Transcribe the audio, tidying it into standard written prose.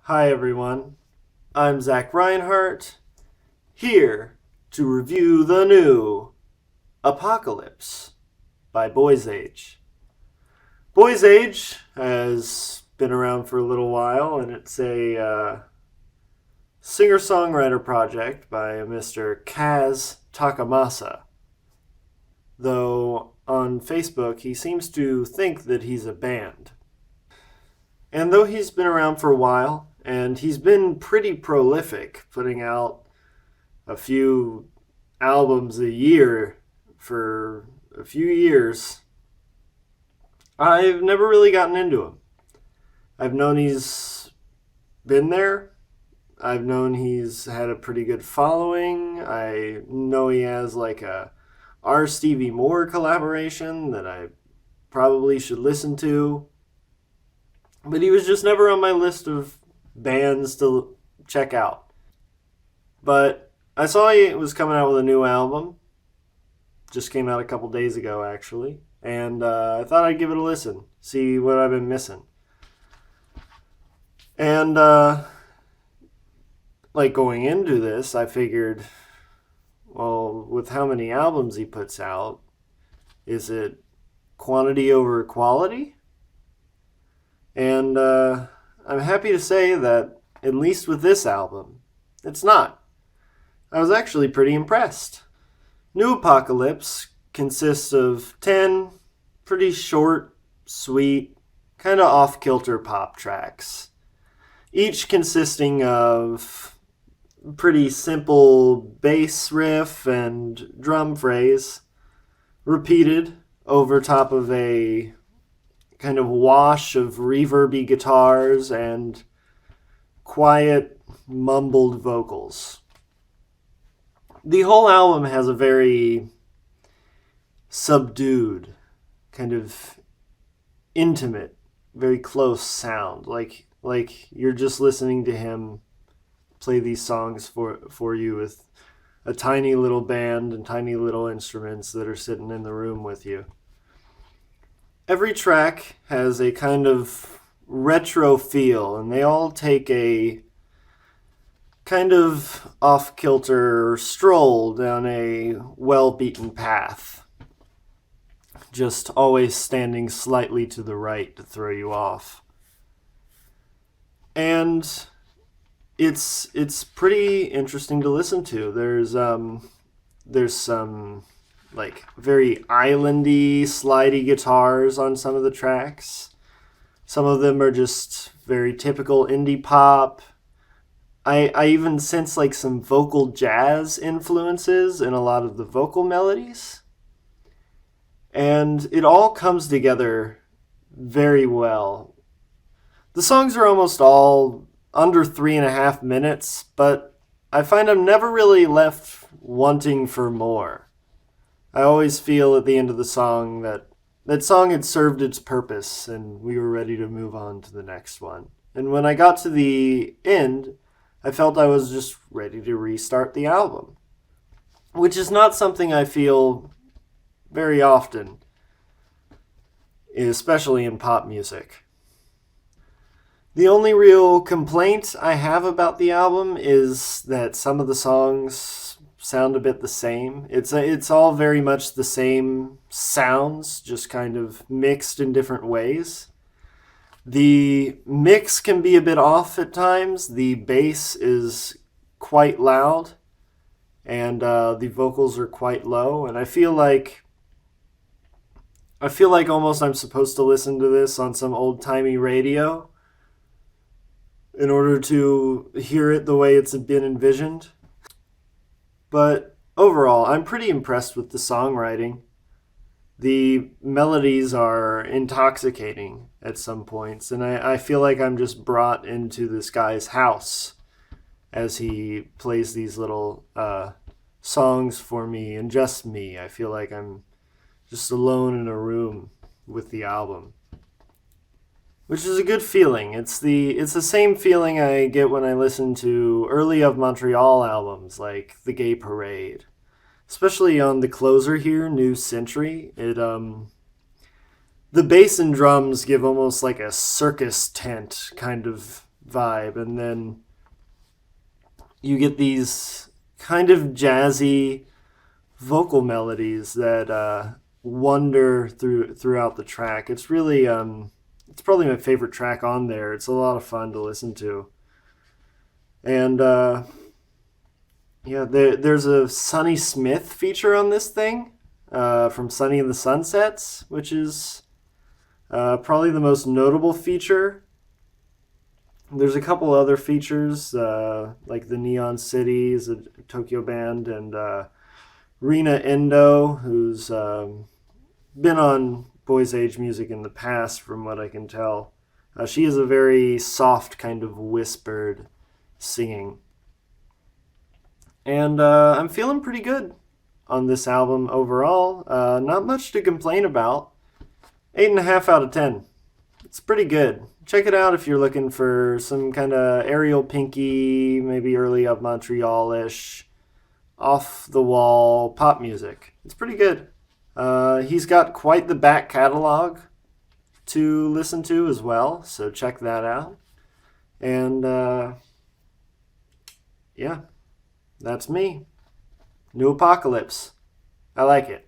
Hi everyone, I'm Zach Reinhardt, here to review the new Apocolypse by Boys Age. Boys Age has been around for a little while, and it's a singer-songwriter project by Mr. Kaz Takamasa. Though on Facebook he seems to think that he's a band. And though he's been around for a while, and he's been pretty prolific, putting out a few albums a year for a few years, I've never really gotten into him. I've known he's been there. I've known he's had a pretty good following. I know he has like a R. Stevie Moore collaboration that I probably should listen to. But he was just never on my list of bands to check out. But I saw he was coming out with a new album. Just came out a couple days ago, actually. And I thought I'd give it a listen, see what I've been missing. And, going into this, I figured, well, with how many albums he puts out, is it quantity over quality? And I'm happy to say that, at least with this album, it's not. I was actually pretty impressed. New Apocolypse consists of 10 pretty short, sweet, kind of off-kilter pop tracks, each consisting of pretty simple bass riff and drum phrase repeated over top of a kind of wash of reverby guitars and quiet, mumbled vocals. The whole album has a very subdued, kind of intimate, very close sound. Like you're just listening to him play these songs for you with a tiny little band and tiny little instruments that are sitting in the room with you. Every track has a kind of retro feel, and they all take a kind of off-kilter stroll down a well-beaten path, just always standing slightly to the right to throw you off. And it's pretty interesting to listen to. There's some like very islandy, slidey guitars on some of the tracks. Some of them are just very typical indie pop. I even sense like some vocal jazz influences in a lot of the vocal melodies. And it all comes together very well. The songs are almost all under 3.5 minutes, but I find I'm never really left wanting for more. I always feel at the end of the song that song had served its purpose and we were ready to move on to the next one. And when I got to the end, I felt I was just ready to restart the album, which is not something I feel very often, especially in pop music. The only real complaint I have about the album is that some of the songs sound a bit the same. It's all very much the same sounds, just kind of mixed in different ways. The mix can be a bit off at times. The bass is quite loud, and the vocals are quite low. And I feel like almost I'm supposed to listen to this on some old-timey radio in order to hear it the way it's been envisioned. But overall, I'm pretty impressed with the songwriting. The melodies are intoxicating at some points, and I feel like I'm just brought into this guy's house as he plays these little songs for me, and just me. I feel like I'm just alone in a room with the album, which is a good feeling. It's the same feeling I get when I listen to early of Montreal albums like The Gay Parade. Especially on the closer here, New Century. The bass and drums give almost like a circus tent kind of vibe, and then you get these kind of jazzy vocal melodies that wander throughout the track. It's really it's probably my favorite track on there. It's a lot of fun to listen to. And yeah, there's a Sonny Smith feature on this thing from Sonny and the Sunsets, which is probably the most notable feature. There's a couple other features, like the Neon Cities, a Tokyo band, and Rina Endo, who's been on Boys Age Music in the past, from what I can tell. She has a very soft kind of whispered singing. And I'm feeling pretty good on this album overall. Not much to complain about. 8.5 out of 10. It's pretty good. Check it out if you're looking for some kind of Ariel Pinky, maybe early of Montreal-ish, off-the-wall pop music. It's pretty good. He's got quite the back catalog to listen to as well, so check that out. And yeah, that's me. New Apocolypse. I like it.